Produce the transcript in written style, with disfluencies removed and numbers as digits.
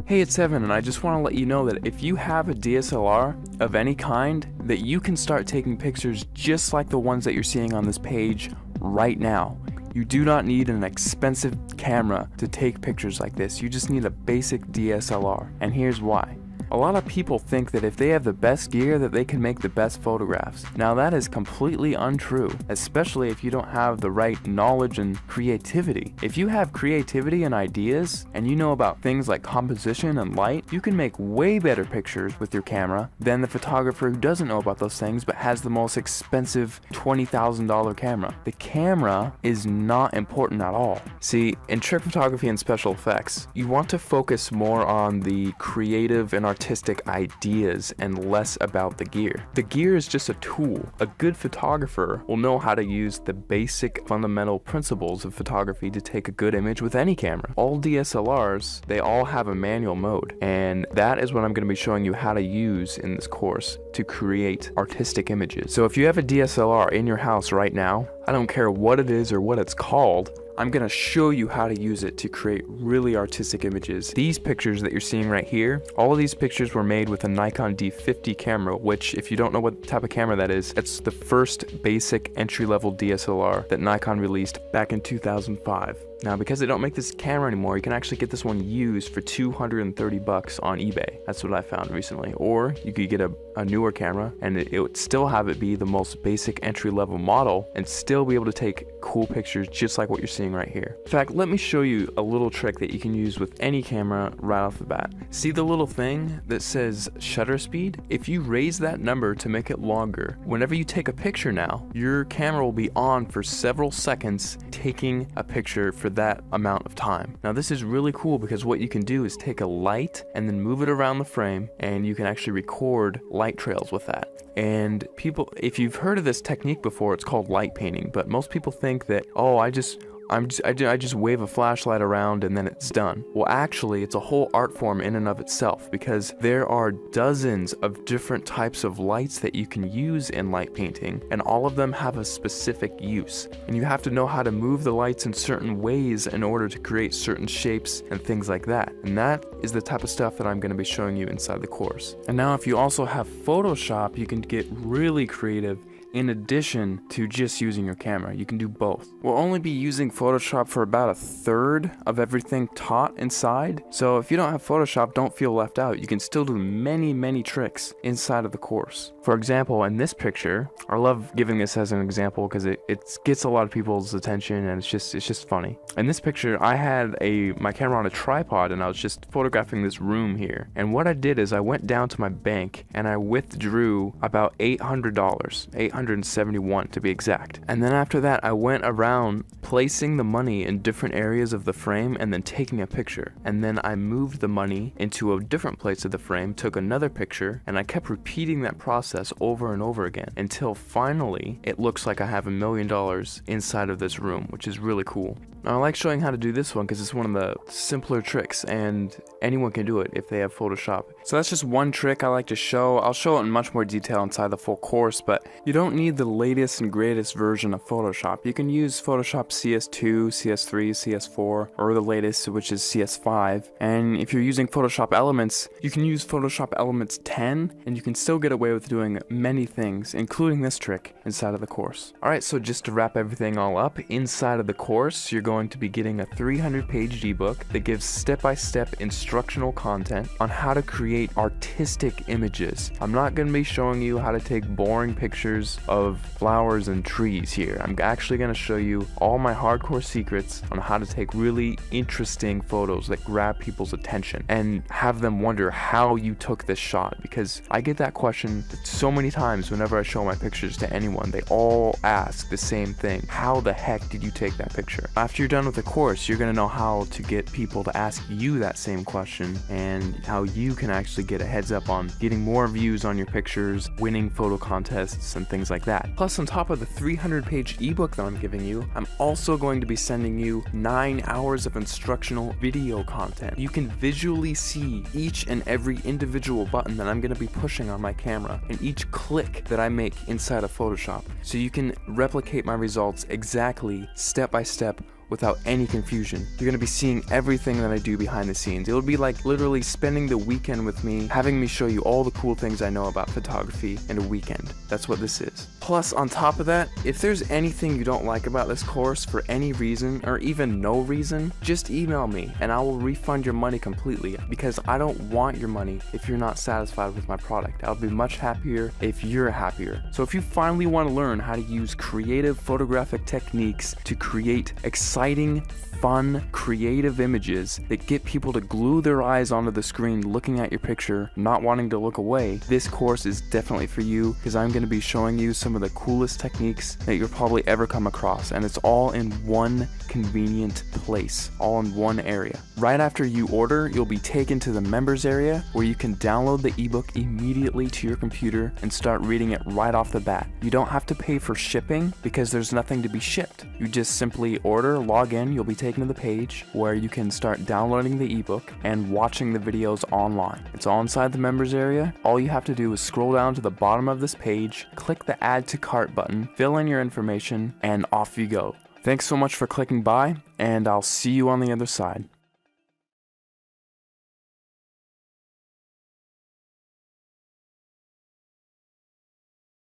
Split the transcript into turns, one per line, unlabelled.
Hey, it's Evan, and I just want to let you know that if you have a DSLR of any kind, that you can start taking pictures just like the ones that you're seeing on this page right now. You do not need an expensive camera to take pictures like this. You just need a basic DSLR, and here's why. A lot of people think that if they have the best gear that they can make the best photographs. Now that is completely untrue, especially if you don't have the right knowledge and creativity. If you have creativity and ideas, and you know about things like composition and light, you can make way better pictures with your camera than the photographer who doesn't know about those things but has the most expensive $20,000 camera. The camera is not important at all. See, in trick photography and special effects, you want to focus more on the creative and artistic ideas and less about the gear. The gear is just a tool. A good photographer will know how to use the basic fundamental principles of photography to take a good image with any camera. All DSLRs, they all have a manual mode, and that is what I'm going to be showing you how to use in this course to create artistic images. So if you have a DSLR in your house right now, I don't care what it is or what it's called, I'm gonna show you how to use it to create really artistic images. These pictures that you're seeing right here, all of these pictures were made with a Nikon D50 camera, which if you don't know what type of camera that is, it's the first basic entry-level DSLR that Nikon released back in 2005. Now, because they don't make this camera anymore, you can actually get this one used for $230 on eBay. That's what I found recently. Or you could get a newer camera and it would still have it be the most basic entry-level model and still be able to take cool pictures just like what you're seeing right here. In fact, let me show you a little trick that you can use with any camera right off the bat. See the little thing that says shutter speed? If you raise that number to make it longer, whenever you take a picture now, your camera will be on for several seconds taking a picture for that amount of time. Now this is really cool because what you can do is take a light and then move it around the frame, and you can actually record light trails with that. And people, if you've heard of this technique before, it's called light painting, but most people think that, oh, I just wave a flashlight around and then it's done. Well, actually, it's a whole art form in and of itself, because there are dozens of different types of lights that you can use in light painting, and all of them have a specific use. And you have to know how to move the lights in certain ways in order to create certain shapes and things like that. And that is the type of stuff that I'm going to be showing you inside the course. And now if you also have Photoshop, you can get really creative. In addition to just using your camera, you can do both. We'll only be using Photoshop for about 1/3 of everything taught inside. So if you don't have Photoshop, don't feel left out. You can still do many tricks inside of the course. For example, in this picture, I love giving this as an example because it gets a lot of people's attention and it's just funny. In this picture, I had my camera on a tripod and I was just photographing this room here. And what I did is I went down to my bank and I withdrew about $800, $871 to be exact. And then after that, I went around placing the money in different areas of the frame and then taking a picture. And then I moved the money into a different place of the frame, took another picture, and I kept repeating that process over and over again until finally it looks like I have $1 million inside of this room, which is really cool. Now, I like showing how to do this one because it's one of the simpler tricks and anyone can do it if they have Photoshop. So that's just one trick I like to show. I'll show it in much more detail inside the full course, but you don't need the latest and greatest version of Photoshop. You can use Photoshop CS2, CS3, CS4, or the latest, which is CS5. And if you're using Photoshop Elements, you can use Photoshop Elements 10, and you can still get away with doing many things, including this trick, inside of the course. Alright, so just to wrap everything all up, inside of the course, you're going to be getting a 300-page ebook that gives step-by-step instructional content on how to create artistic images. I'm not going to be showing you how to take boring pictures of flowers and trees here. I'm actually going to show you all my hardcore secrets on how to take really interesting photos that grab people's attention and have them wonder how you took this shot, because I get that question so many times whenever I show my pictures to anyone. They all ask the same thing: how the heck did you take that picture? After you're done with the course, you're going to know how to get people to ask you that same question and how you can actually get a heads up on getting more views on your pictures, winning photo contests, and things like that. Plus, on top of the 300-page ebook that I'm giving you, I'm also going to be sending you 9 hours of instructional video content. You can visually see each and every individual button that I'm going to be pushing on my camera and each click that I make inside of Photoshop, so you can replicate my results exactly, step by step, without any confusion. You're gonna be seeing everything that I do behind the scenes. It'll be like literally spending the weekend with me, having me show you all the cool things I know about photography in a weekend. That's what this is. Plus, on top of that, if there's anything you don't like about this course for any reason, or even no reason, just email me and I will refund your money completely, because I don't want your money if you're not satisfied with my product. I'll be much happier if you're happier. So if you finally want to learn how to use creative photographic techniques to create exciting, fun, creative images that get people to glue their eyes onto the screen looking at your picture, not wanting to look away, this course is definitely for you, because I'm going to be showing you some of the coolest techniques that you'll probably ever come across, and it's all in one convenient place, all in one area. Right after you order, you'll be taken to the members area where you can download the ebook immediately to your computer and start reading it right off the bat. You don't have to pay for shipping because there's nothing to be shipped. You just simply order, log in, you'll be taken to the page where you can start downloading the ebook and watching the videos online. It's all inside the members area. All you have to do is scroll down to the bottom of this page, click the add to cart button, fill in your information, and off you go. Thanks so much for clicking by, and I'll see you on the other side.